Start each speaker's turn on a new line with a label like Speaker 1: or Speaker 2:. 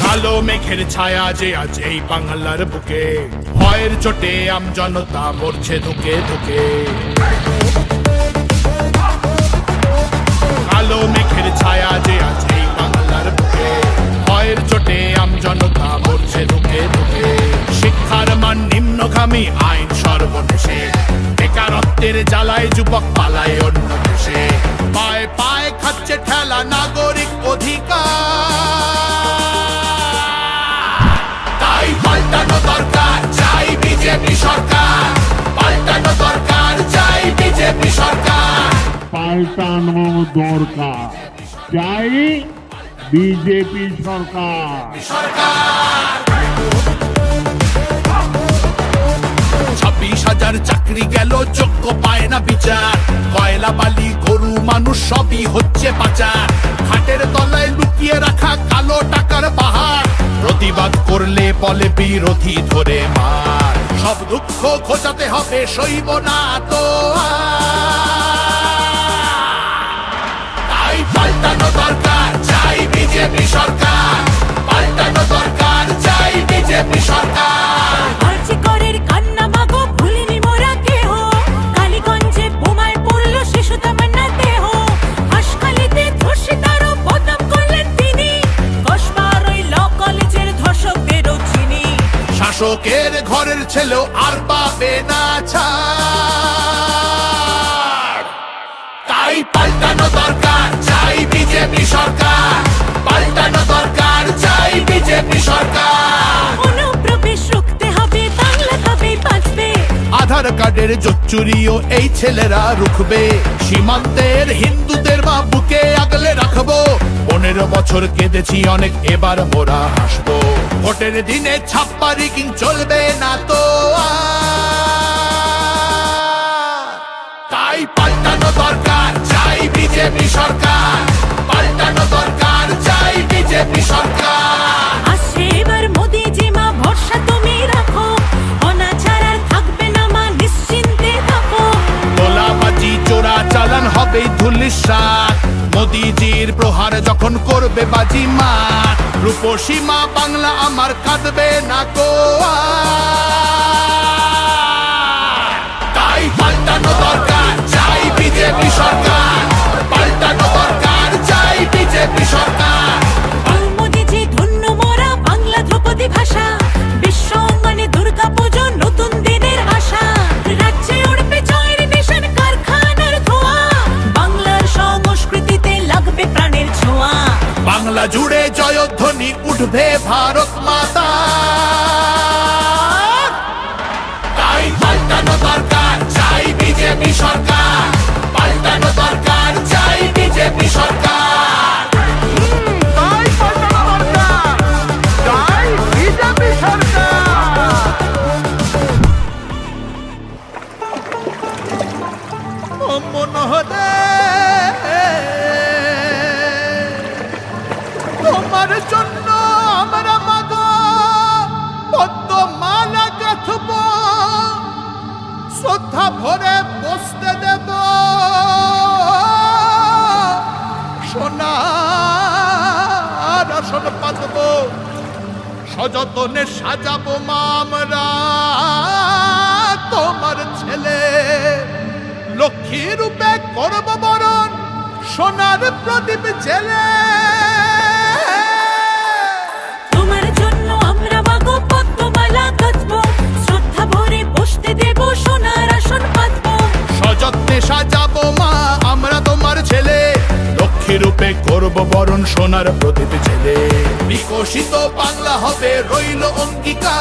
Speaker 1: কালো মেঘের ছায়া যে আজ এই বাংলার বুকে, ভয়ের চোটে আমজনতা মরছে ধুকে ধুকে। কালো মেঘের ছায়া যে আজ এই বাংলার বুকে, ভয়ের চোটে আমজনতা মরছে ধুকে ধুকে। শিক্ষার মান নিম্নগামী, আইন সর্বনেশে, বেকারত্বের জ্বালায় যুবক পালায় অন্য দেশে। পায়ে পায়ে খাচ্ছে ঠেলা নাগরিক অধিকার, তাই পাল্টানো দরকার, চাই বিজেপি সরকার। পাল্টানো দরকার, চাই বিজেপি সরকার।
Speaker 2: পাল্টানো দরকার, চাই বিজেপি সরকার।
Speaker 1: 26,000 চাকরি গেল, যোগ্য পায় না বিচার। কয়লা বালি গরু মানুষ সবই হচ্ছে পাচার। খাটের তলায় লুকিয়ে রাখা কালো টাকার পাহাড়, প্রতিবাদ করলে বলে বিরোধী ধরে মার। সব দুঃখ খোঁজাতে হবে, সইব না তো তাই পাল্টানো দরকার, চাই বিজেপি সরকার। পাল্টানো দরকার, চাই বিজেপি সরকার। শাসকের ঘরের ছেলেও আর পাবে না ছাড়, তাই পাল্টানো দরকার, চাই বিজেপি সরকার। পাল্টানো দরকার, চাই বিজেপি সরকার।
Speaker 3: অনুপ্রবেশ রুখতে হবে, বাংলা তবে বাঁচবে।
Speaker 1: আধার কার্ডের জোচ্চুরিও এই ছেলেরা রুখবে। সীমান্তের হিন্দুদের মা বুকে আগলে রাখবো। 15 বছর কেঁদেছি অনেক, এবার মোরা হাসবো। ভোটের দিনে ছাপ্পা রিগিং চলবে না তো তাই পাল্টানো দরকার, চাই বিজেপি সরকার। পাল্টানো দরকার, চাই বিজেপি সরকার।
Speaker 3: আসছে এবার মোদিজি মা, ভরসা তুমি রাখো। অনাচার আর থাকবে না মা, নিশ্চিন্তে থাকো।
Speaker 1: তোলাবাজি চোরা চালান হবে ধুলিসাৎ। মোদিজির প্রহার যখন করবে বাজি মা, রূপসী মা বাংলা আমার কাঁদবে না কো তাই পাল্টানো দরকার, চাই বিজেপি সরকার। পাল্টানো দরকার, চাই বিজেপি সরকার।
Speaker 3: মোদিজি ধন্য মোরা, বাংলা ধ্রুপদী ভাষা। বিশ্ব অঙ্গনে দুর্গা পুজো, নতুন দিনের আশা। রাজ্যে উঠবে জয়ের নিশান, কারখানার ধোঁয়া। বাংলার সংস্কৃতিতে লাগবে প্রাণের ছোঁয়া।
Speaker 1: বাংলা জুড়ে জয়ধ্বনি উঠবে ভারত মাতা, তাই পাল্টানো দরকার, চাই বিজেপি সরকার। পাল্টানো দরকার, চাই বিজেপি সরকার।
Speaker 4: তাই পাল্টানো দরকার, চাই বিজেপি সরকার।
Speaker 1: ও মনোহরে, তোমার জন্য আমরা মাগো পদ্মমালা গাঁথব, শ্রদ্ধা ভরে বসতে দেব। সোনার আসন পাতব, সযতনে সাজাবো মা আমরা তোমার ছেলে। লক্ষ্মী রূপে করব বরণ, সোনার প্রদীপ জেলে।
Speaker 3: তোমার জন্য আমরা মাগো পদ্মমালা গাঁথবো, শ্রদ্ধা ভরে বসতে দেব, সোনার আসন পাতবো।
Speaker 1: সযত্নে সাজাবো মা আমরা তোমার ছেলে। লক্ষ্মী রূপে করব বরণ, সোনার প্রদীপ জেলে। বিকশিত বাংলা হবে রইল অঙ্গীকার।